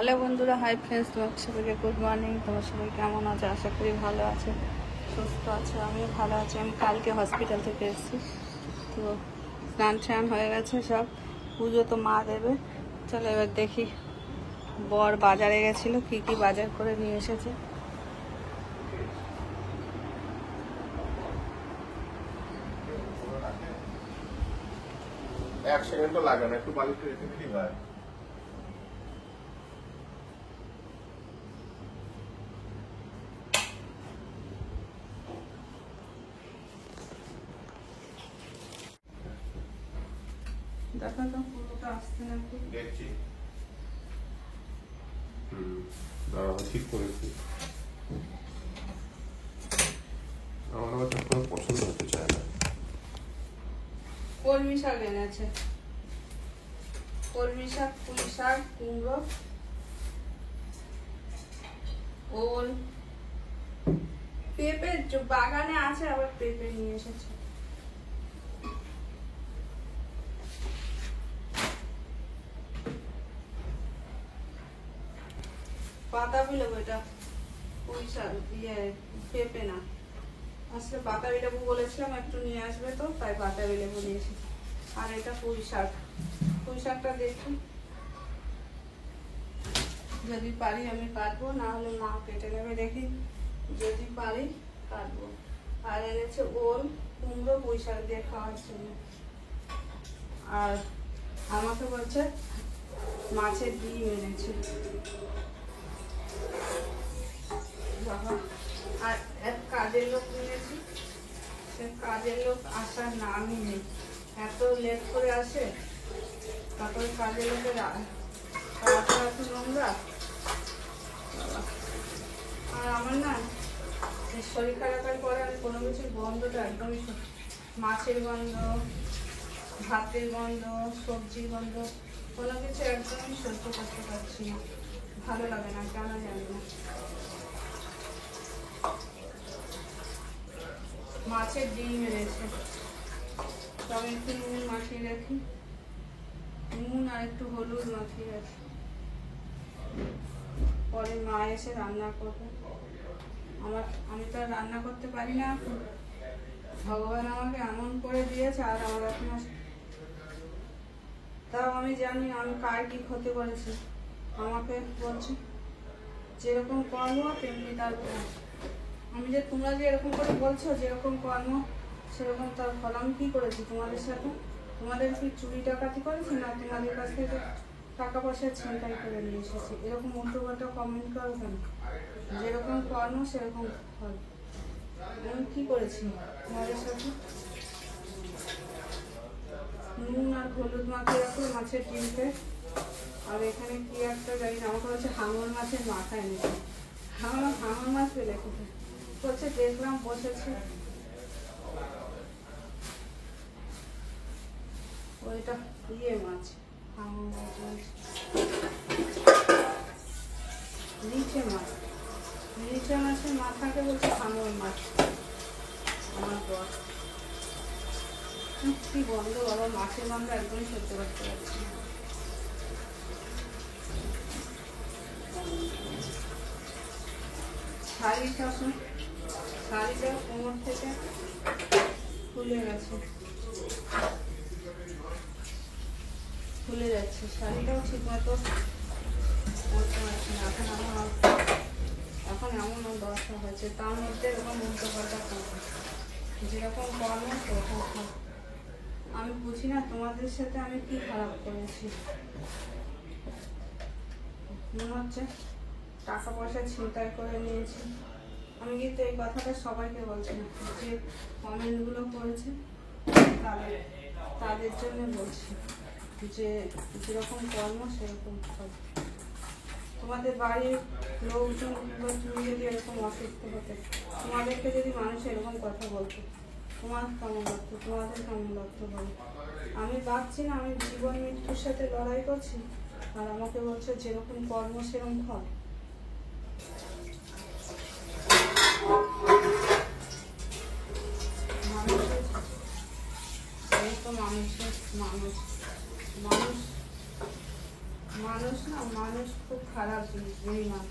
Hello বন্ধুরা, hi friends, তোমার সবাইকে গুড মর্নিং। তোমার সবাই কেমন আছে? আশা করি ভালো আছে, সুস্থ আছে। আমিও ভালো আছি। আমি কালকে হসপিটাল থেকে এসেছি, তো স্নান হয়ে গেছে সব। পুজো তো মা দেবে। চলো এবার দেখি বর বাজারে গেছিলো, কি কি বাজার করে নিয়ে এসেছে। এক সেকেন্ডও লাগে না, একটু বালিশ রেখে দিলেই হয়। দেখা তো পুরোটা আসছে নাকি দেখছি। দাঁড়াও, ঠিক করেছি। আমার আবার কোনো পছন্দ হতে চায় না। কলমি শাক এনেছে, কলমি শাক, পুঁই শাক, কুমড়ো, ওল, পেঁপে বাগানে আছে, আবার পেঁপে নিয়ে এসেছে। বাতাবি লেবু, এটা পুঁই শাক দিয়ে পেঁপে না, আসলে বাতাবি লেবু বলেছিলাম একটু নিয়ে আসবে, তো তাই বাতাবি লেবু নিয়ে এসেছি। আর এটা পুঁই শাক। পুঁই শাকটা দেখি যদি পারি আমি কাটবো, না হলে মা কেটে নেবে, দেখি যদি পারি কাটবো। আর এনেছে ওল, কুমড়ো, পুঁই শাক দিয়ে খাওয়ার জন্য। আর আমাকে বলছে মাছের ডিম এনেছে বাবা। আর এক কাজের লোক নিয়েছি, সে কাজের লোক আসার নামই নেই, এত লেট করে আসে। তারপরে কাজের লোকের রাস্তা এত নোংরা। আর আমার না শরীর খারাপের পরে আমি কোনো কিছুর গন্ধটা একদমই, মাছের গন্ধ, ভাতের গন্ধ, সবজির গন্ধ, কোনো কিছু একদমই সহ্য করতে পারছি না, ভালো লাগে না, কেন জানি না। মাছের ডিম এনেছে, তো আমি একটু নুন মাখিয়ে রাখি, নুন আর একটু হলুদ মাখিয়ে রাখি, পরে মা এসে রান্না করবে। আমি তো আর রান্না করতে পারি না এখন, ভগবান আমাকে এমন করে দিয়েছে। আর আমার এখন তাও আমি জানি আমি কার কি ক্ষতি করেছি। আমাকে বলছি যেরকম কর্ম তেমনি তার ফল। আমি যে তোমরা যে এরকম করে বলছো যেরকম কর্ম সেরকম তার ফল। আমি কি করেছি তোমাদের সাথে? তোমাদের কি চুরি ডাকাতি করেছি, না তোমাদের কাছ থেকে টাকা পয়সা ছিনতাই করে নিয়ে এসেছি? এরকম উল্টো পাল্টা কমেন্ট করো কেন? যেরকম কর্ম সেরকম ফল। আমি কি করেছি তোমাদের সাথে? নুন আর হলুদ মাখিয়ে রাখো মাছের ডিমকে। আর এখানে কি একটা জানি না, আমাকে হচ্ছে হাঙর মাছের মাথা এনেছে। হাঙর মাছ পেলে কোথায় বলছে, দেখলাম বসেছে। ওইটা মাছ, হাঙর মাছ, নিচে মাছ, নিচে মাছের মাথাকে বলছে হাঙর মাছ। আমার বর কি গন্ধ বাবা, মাছের গন্ধ একদমই সহ্য করতে পারছি না। শাড়িটা কোমর থেকে খুলে গেছে, খুলে যাচ্ছে। শাড়িটাও ঠিক মতো পরতে পারছি না এখন এমন দশা হয়েছে। তার মধ্যে এরকম উল্টো পাল্টা করবো, যেরকম কর্ম সেরকম ফল। আমি বুঝি না তোমাদের সাথে আমি কি খারাপ করেছি। মনে হচ্ছে টাকা পয়সা ছিনতাই করে নিয়েছি। আমি কিন্তু এই কথাটা সবাইকে বলছি না, যে কমেন্টগুলো করেছে তাদের জন্য বলছি, যে যেরকম কর্ম সেরকম ফল। তোমাদের বাড়ির লোকজন কিংবা তুমি যদি এরকম অসুস্থ হতে, তোমাদেরকে যদি মানুষ এরকম কথা বলতো, তোমার কেমন লাগতো? তোমাদের কেমন লাগতো বলো? আমি ভাবছি না, আমি জীবন মৃত্যুর সাথে লড়াই করছি, আর আমাকে বলছো যেরকম কর্ম সেরকম ফল। মানুষ মানুষ খুব খারাপ জিনিস, বেইমান।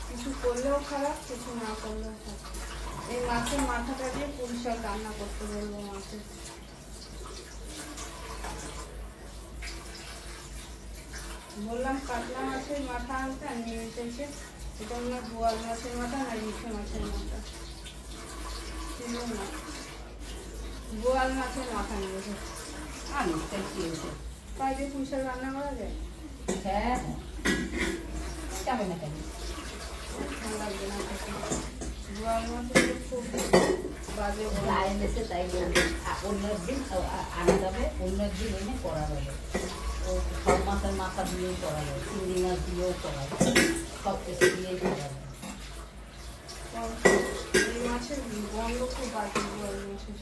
কিছু করলেও খারাপ, কিছু না করলেও খারাপ। এই মাছের মাথাটা দিয়ে পুঁই শাক রান্না করতে বলবো মাছের। বললাম কাতলা মাছের মাথা আনতে, আর নিয়ে এসেছে এটা মনে হয় বোয়াল মাছের মাথা না ইলিশে মাছের মাথা, চিনুন না, বোয়াল মাছের মাথা নিয়ে এসেছে। তাই দিয়ে পুঁই শাক রান্না করা যায়? হ্যাঁ, যাবে না কেন? ভালো লাগবে না খেতে। বোয়াল মাছের খুব বাজে লাইন এসে তাই বলবে অন্য একদিন আনা যাবে, অন্য একদিন এনে করা যাবে। ও সব মাছের মাথা দিয়েও করা যাবে, চিংড়ি মাছ দিয়েও করা যাবে, সব কিছু দিয়েই করা যাবে। এই মাছের গন্ধ খুব বাজে বোয়াল মাছের।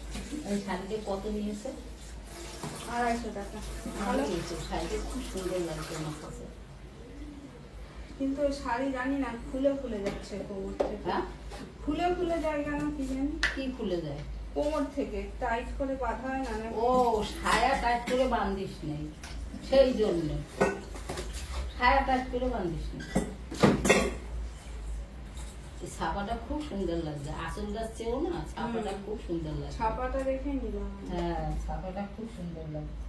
ওই শাড়িতে কত নিয়েছে? 250 টাকা। ভালো নিয়েছে, শাড়িতে খুব সুন্দর লাগছে আমার কাছে। কিন্তু ওই শাড়ি জানি না খুলে খুলে যাচ্ছে কোমর থেকে। হ্যাঁ, খুলে যায় কেন কি জানি? কি খুলে যায়? কোমর থেকে টাইট করে বাঁধা হয় না? ও সায়া টাইট করে বান্ধিস নেই, সেই জন্য সায়া টাইট করে বান্ধিস নেই। ছাপাটা খুব সুন্দর লাগছে, আসল গাছ চেয়েও না ছাপাটা খুব সুন্দর লাগছে। ছাপাটা দেখে নিলাম। হ্যাঁ, ছাপাটা খুব সুন্দর লাগছে।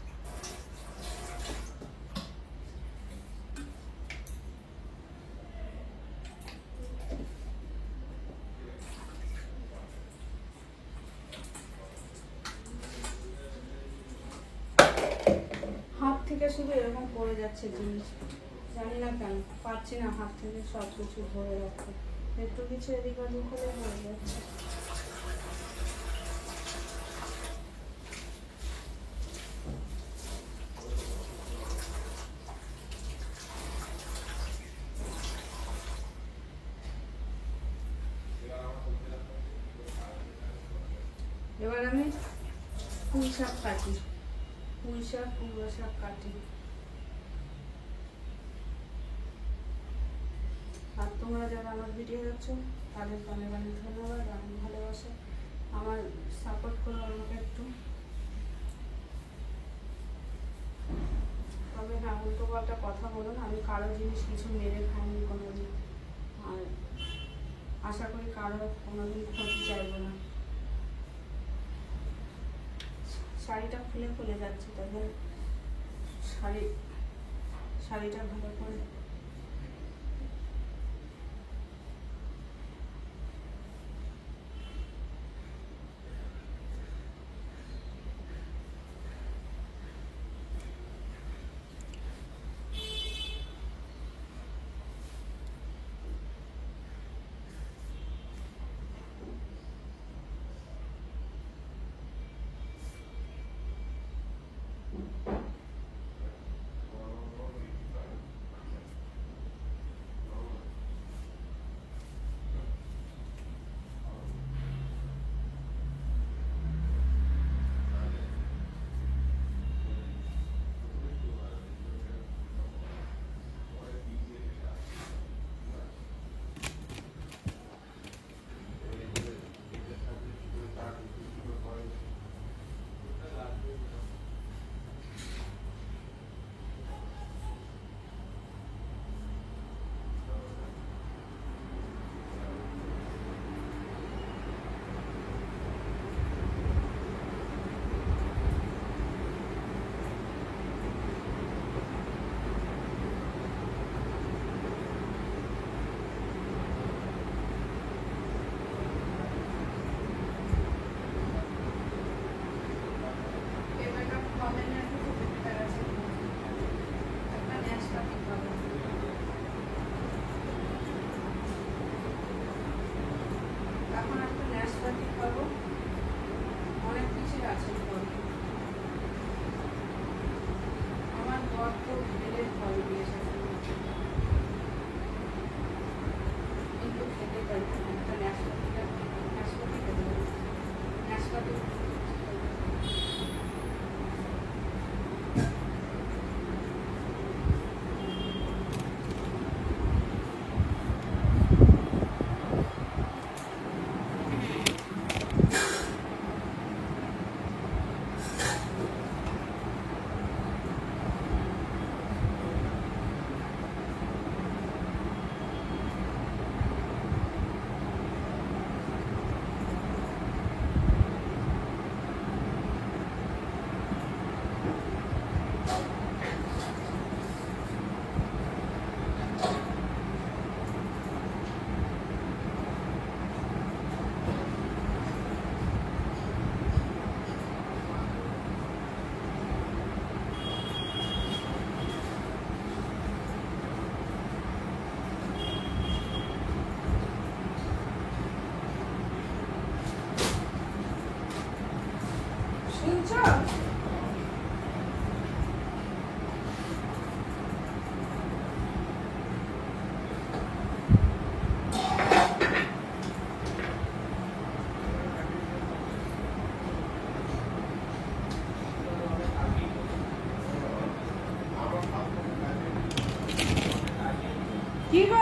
হাত থেকে শুধু এরকম পড়ে যাচ্ছে জিনিস, জানি না কেন পারছি না হাত থেকে সব কিছু ধরে রাখতে। একটু কিছু এদিক ওদিক হলে হয়ে যাচ্ছে। এবার আমি পুঁই শাক কাটি, পুঁই শাক কুমড়ো শাক কাটি। আর তোমরা যারা আমার ভিডিও দেখছো তাদের অনেক অনেক ধন্যবাদ, অনেক ভালোবাসা। আমার সাপোর্ট করো আমাকে একটু। তবে হ্যাঁ, উল্টো পাল্টা কথা বলো না, আমি কারো জিনিস কিছু মেরে খাইনি কোনোদিন, আর আশা করি কারো কোনোদিন ক্ষতি চাইবো না। শাড়িটা খুলে খুলে যাচ্ছে, তাদের শাড়িটা ভালো করে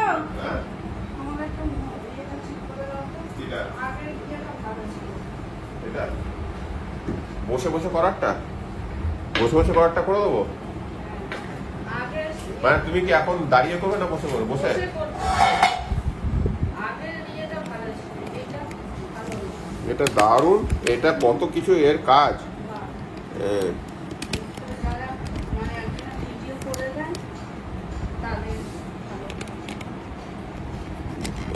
হ্যাঁ আমার একটা ইয়েটা ঠিক করে দাও তো। কিটা আগের ইয়েটা ভালো ছিল। এটা বসে বসে করারটা বসে বসে করারটা করে দেবো। আগের মানে তুমি কি এখন দাঁড়িয়ে করবে না বসে করবে? বসে বসে করতে। আগের ইয়েটা ভালো ছিল, এটা ভালো না। এটা দারুণ, এটা কত কিছু এর কাজ। বাহ। এ, যারা মানে একজনের ভিডিও করে দেন তাদের ভালো।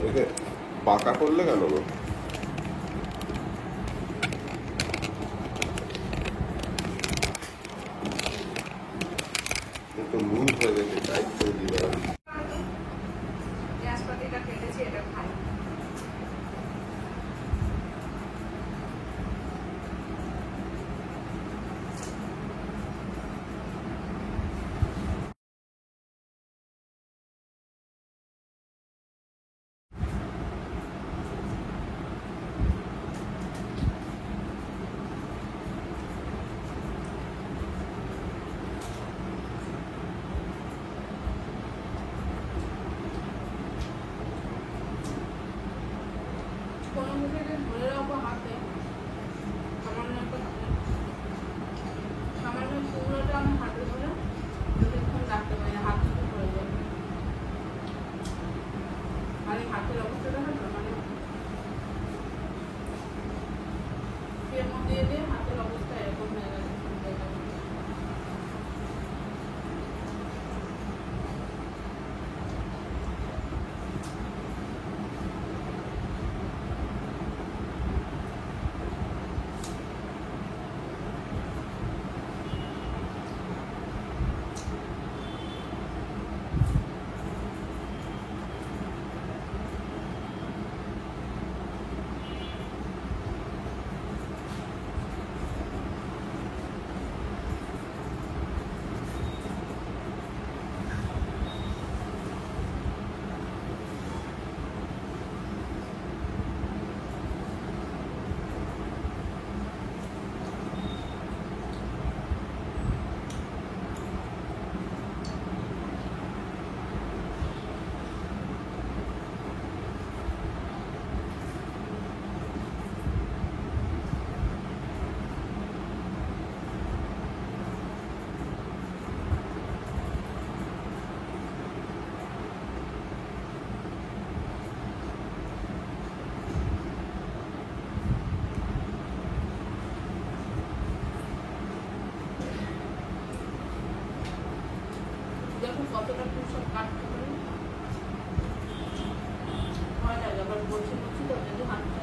একে পাকা করলে কেন গো? একটু লুজ হয়ে গেছে, টাইট করে দিবে। গ্যাসপাতিটা কেটেছি, এটা খাই। কোনো মুখে ধরে রাখবো হাতে, সামান্য একটা হাতে, সামান্য কুমড়োটা আমি হাতে ধরে কিছুক্ষণ রাখতে পারি না, হাত থেকে পড়ে যাবে। মানে হাতের অবস্থাটা হয় না, মানে এর মধ্যে দিয়ে হাতের অবস্থা এরকম হয়ে গেছে। দেখুন কতটা ফুল সব কাটতে পারি, ভয় লাগে আবার বলছি তো যদি হাতটা